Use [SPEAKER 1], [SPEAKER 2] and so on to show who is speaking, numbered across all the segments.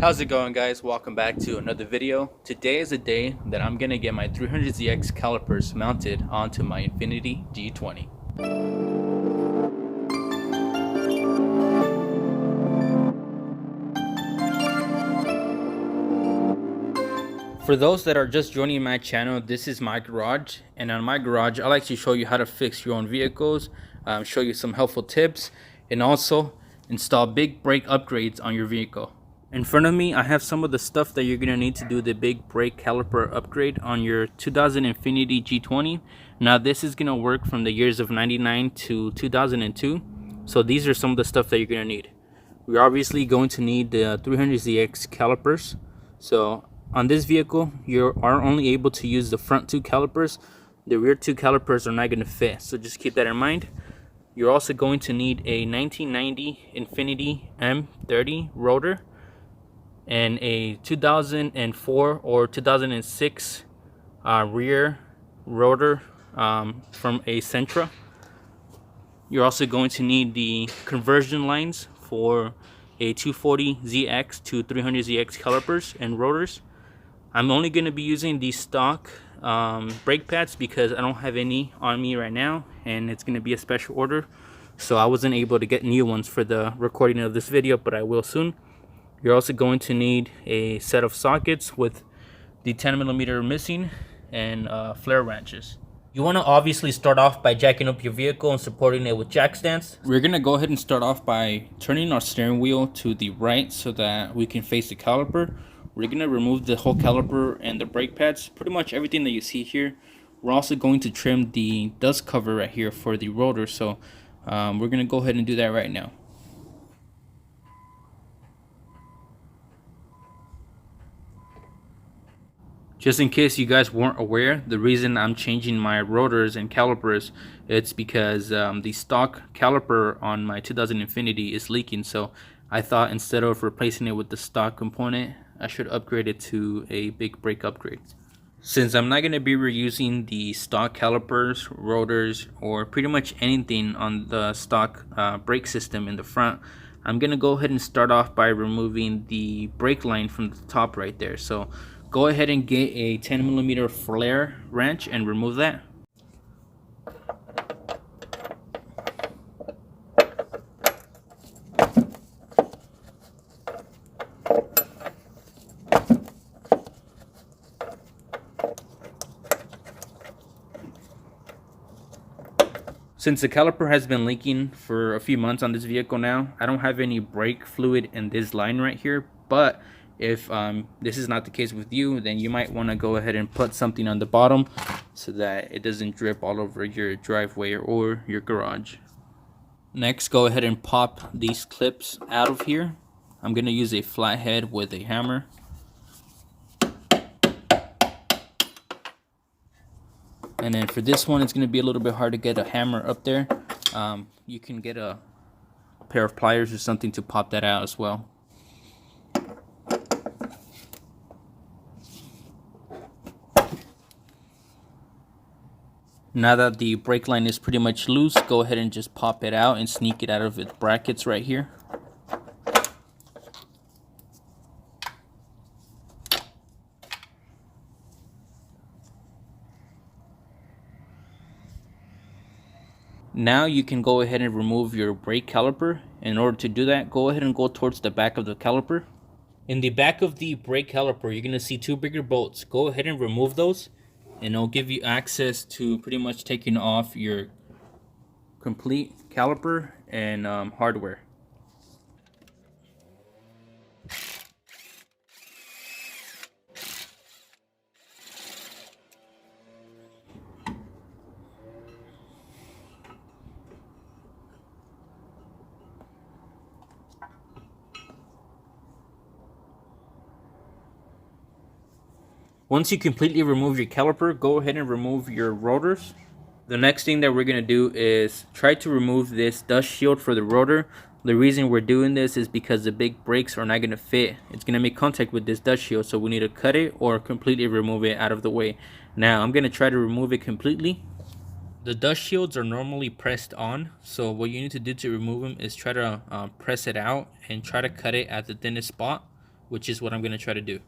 [SPEAKER 1] How's it going, guys? Welcome back to another video. Today is a day that I'm gonna get my 300ZX calipers mounted onto my Infiniti G20. For those that are just joining my channel, this is my garage, and on my garage I like to show you how to fix your own vehicles, show you some helpful tips, and also install big brake upgrades on your vehicle. In front of me, I have some of the stuff that you're going to need to do the big brake caliper upgrade on your 2000 Infiniti G20. Now this is going to work from the years of 99 to 2002. So these are some of the stuff that you're going to need. We're obviously going to need the 300ZX calipers. So on this vehicle, you are only able to use the front two calipers. The rear two calipers are not going to fit. So just keep that in mind. You're also going to need a 1990 Infiniti M30 rotor and a 2004 or 2006 rear rotor from a Sentra. You're also going to need the conversion lines for a 240ZX to 300ZX calipers and rotors. I'm only going to be using the stock brake pads because I don't have any on me right now, and it's going to be a special order, so I wasn't able to get new ones for the recording of this video, but I will soon. You're also going to need a set of sockets with the 10mm missing and flare wrenches. You want to obviously start off by jacking up your vehicle and supporting it with jack stands. We're going to go ahead and start off by turning our steering wheel to the right so that we can face the caliper. We're going to remove the whole caliper and the brake pads, pretty much everything that you see here. We're also going to trim the dust cover right here for the rotor, so we're going to go ahead and do that right now. Just in case you guys weren't aware, the reason I'm changing my rotors and calipers, it's because the stock caliper on my 2000 Infiniti is leaking. So I thought instead of replacing it with the stock component, I should upgrade it to a big brake upgrade. Since I'm not going to be reusing the stock calipers, rotors, or pretty much anything on the stock brake system in the front, I'm going to go ahead and start off by removing the brake line from the top right there. So go ahead and get a 10mm flare wrench and remove that. Since the caliper has been leaking for a few months on this vehicle now, I don't have any brake fluid in this line right here, but if this is not the case with you, then you might want to go ahead and put something on the bottom so that it doesn't drip all over your driveway or your garage. Next, go ahead and pop these clips out of here. I'm going to use a flathead with a hammer. And then for this one, it's going to be a little bit hard to get a hammer up there. You can get a pair of pliers or something to pop that out as well. Now that the brake line is pretty much loose, go ahead and just pop it out and sneak it out of its brackets right here. Now you can go ahead and remove your brake caliper. In order to do that, go ahead and go towards the back of the caliper. In the back of the brake caliper, you're going to see two bigger bolts. Go ahead and remove those, and it'll give you access to pretty much taking off your complete caliper and hardware. Once you completely remove your caliper, go ahead and remove your rotors. The next thing that we're going to do is try to remove this dust shield for the rotor. The reason we're doing this is because the big brakes are not going to fit. It's going to make contact with this dust shield, so we need to cut it or completely remove it out of the way. Now I'm going to try to remove it completely. The dust shields are normally pressed on, so what you need to do to remove them is try to press it out and try to cut it at the thinnest spot. which is what I'm going to try to do.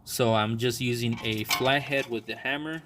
[SPEAKER 1] So I'm just using a flathead with the hammer.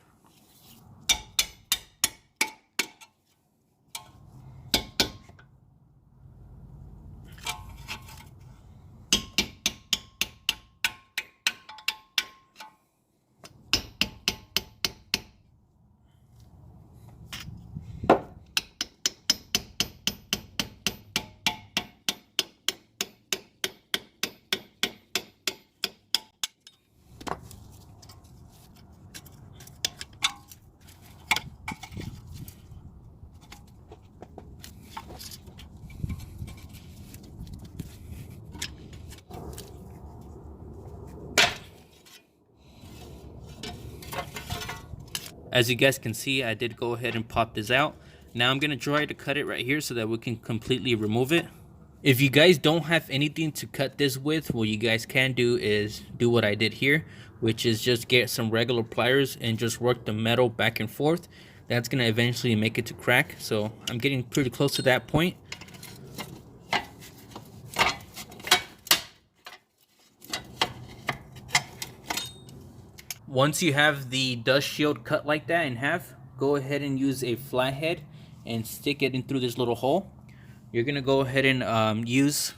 [SPEAKER 1] As you guys can see, I did go ahead and pop this out. Now I'm going to try to cut it right here so that we can completely remove it. If you guys don't have anything to cut this with, what you guys can do is do what I did here, which is just get some regular pliers and just work the metal back and forth. That's going to eventually make it to crack. So I'm getting pretty close to that point. Once you have the dust shield cut like that in half, go ahead and use a flathead and stick it in through this little hole. You're gonna go ahead and use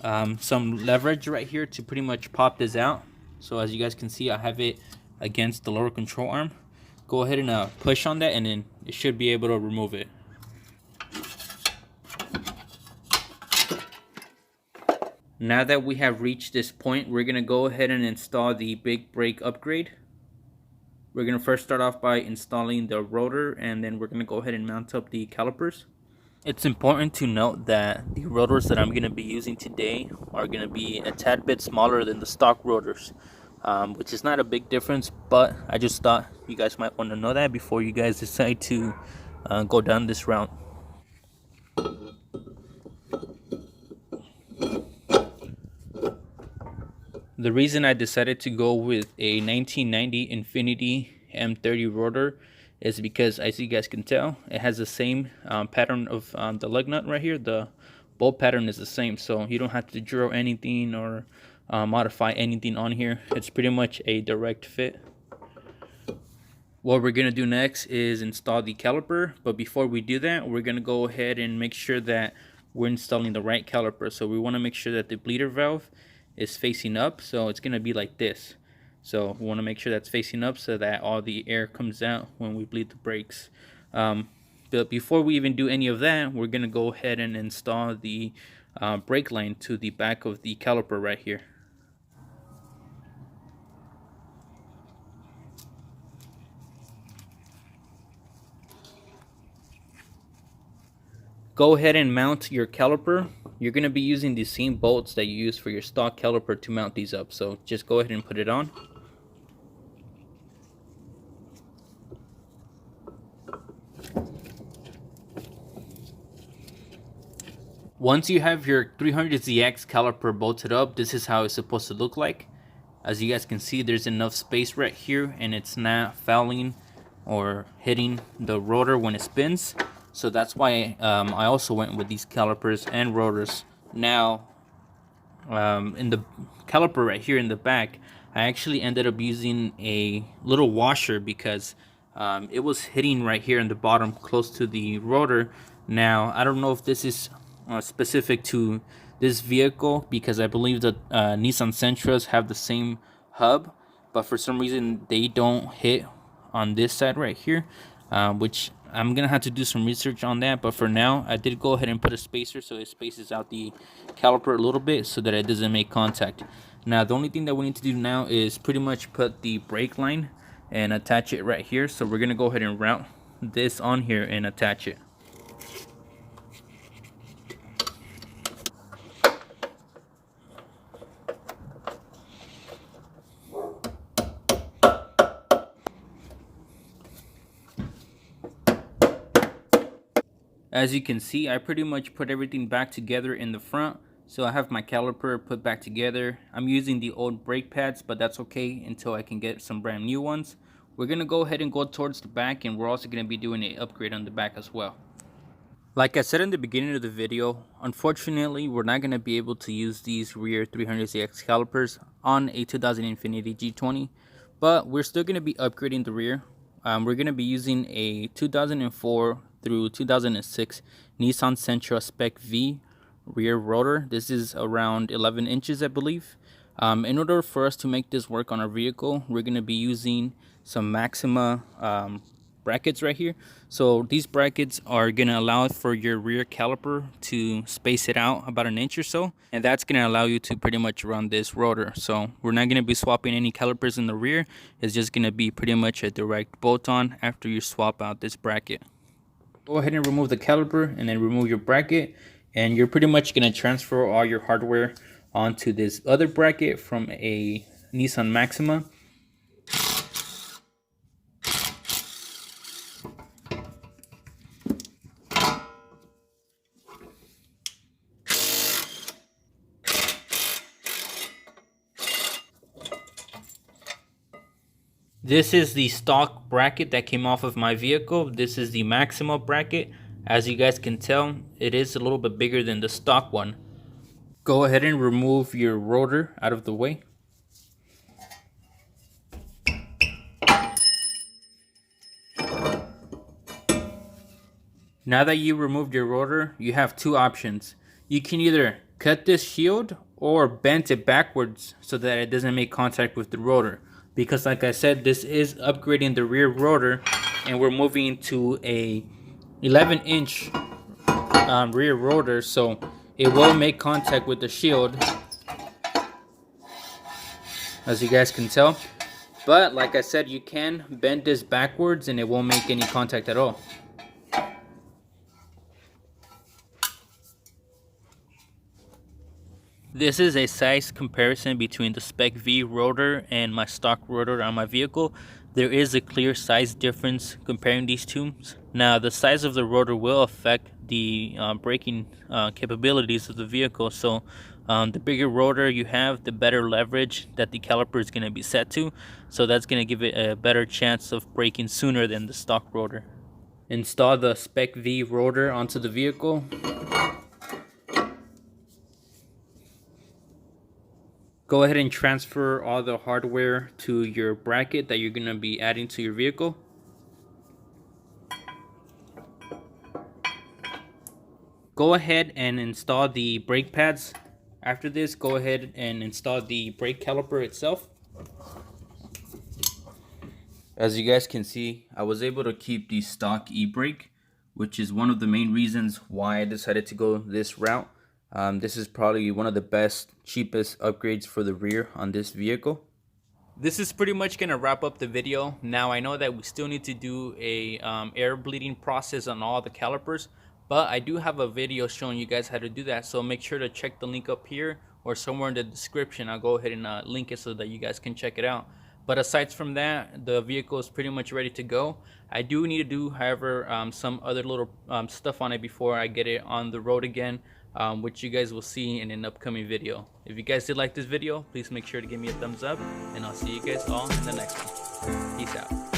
[SPEAKER 1] some leverage right here to pretty much pop this out. So as you guys can see, I have it against the lower control arm. Go ahead and push on that, and then it should be able to remove it. Now that we have reached this point, we're gonna go ahead and install the big brake upgrade. We're gonna first start off by installing the rotor, and then we're gonna go ahead and mount up the calipers. It's important to note that the rotors that I'm going to be using today are going to be a tad bit smaller than the stock rotors, which is not a big difference, but I just thought you guys might want to know that before you guys decide to go down this route. The reason I decided to go with a 1990 Infiniti M30 rotor is because, as you guys can tell, it has the same pattern of the lug nut right here. The bolt pattern is the same, so you don't have to drill anything or modify anything on here. It's pretty much a direct fit. What we're gonna do next is install the caliper, but before we do that, we're gonna go ahead and make sure that we're installing the right caliper. So we want to make sure that the bleeder valve is facing up, so it's gonna be like this. So we want to make sure that's facing up so that all the air comes out when we bleed the brakes. But before we even do any of that, we're gonna go ahead and install the brake line to the back of the caliper right here. Go ahead and mount your caliper. You're gonna be using the same bolts that you use for your stock caliper to mount these up. So just go ahead and put it on. Once you have your 300ZX caliper bolted up, this is how it's supposed to look like. As you guys can see, there's enough space right here, and it's not fouling or hitting the rotor when it spins. So that's why I also went with these calipers and rotors. Now, in the caliper right here in the back, I actually ended up using a little washer because it was hitting right here in the bottom close to the rotor. Now, I don't know if this is specific to this vehicle, because I believe that Nissan Sentras have the same hub, but for some reason they don't hit on this side right here, which I'm gonna have to do some research on that. But for now, I did go ahead and put a spacer so it spaces out the caliper a little bit so that it doesn't make contact. Now the only thing that we need to do now is pretty much put the brake line and attach it right here. So we're gonna go ahead and route this on here and attach it. As you can see, I pretty much put everything back together in the front. So I have my caliper put back together. I'm using the old brake pads, but that's okay until I can get some brand new ones. We're gonna go ahead and go towards the back, and we're also gonna be doing an upgrade on the back as well. Like I said in the beginning of the video, unfortunately, we're not going to be able to use these rear 300ZX calipers on a 2000 Infiniti G20, but we're still going to be upgrading the rear. We're going to be using a 2004 through 2006 Nissan Sentra Spec V rear rotor. This is around 11 inches, I believe. In order for us to make this work on our vehicle, we're going to be using some Maxima brackets right here. So these brackets are going to allow for your rear caliper to space it out about an inch or so, and that's going to allow you to pretty much run this rotor. So we're not going to be swapping any calipers in the rear. It's just going to be pretty much a direct bolt on after you swap out this bracket. Go ahead and remove the caliper and then remove your bracket, and you're pretty much going to transfer all your hardware onto this other bracket from a Nissan Maxima. This is the stock bracket that came off of my vehicle. This is the Maxima bracket. As you guys can tell, it is a little bit bigger than the stock one. Go ahead and remove your rotor out of the way. Now that you removed your rotor, you have two options. You can either cut this shield or bend it backwards so that it doesn't make contact with the rotor. Because like I said, this is upgrading the rear rotor, and we're moving to a 11-inch rear rotor, so it will make contact with the shield, as you guys can tell. But like I said, you can bend this backwards and it won't make any contact at all. This is a size comparison between the Spec V rotor and my stock rotor on my vehicle. There is a clear size difference comparing these two. Now, the size of the rotor will affect the braking capabilities of the vehicle. So the bigger rotor you have, the better leverage that the caliper is going to be set to. So that's going to give it a better chance of braking sooner than the stock rotor. Install the Spec V rotor onto the vehicle. Go ahead and transfer all the hardware to your bracket that you're going to be adding to your vehicle. Go ahead and install the brake pads. After this, go ahead and install the brake caliper itself. As you guys can see, I was able to keep the stock e-brake, which is one of the main reasons why I decided to go this route. This is probably one of the best, cheapest upgrades for the rear on this vehicle. This is pretty much going to wrap up the video. Now I know that we still need to do a air bleeding process on all the calipers, but I do have a video showing you guys how to do that. So make sure to check the link up here or somewhere in the description. I'll go ahead and link it so that you guys can check it out. But aside from that, the vehicle is pretty much ready to go. I do need to do, however, some other little stuff on it before I get it on the road again. Which you guys will see in an upcoming video. If you guys did like this video, please make sure to give me a thumbs up, and I'll see you guys all in the next one. Peace out.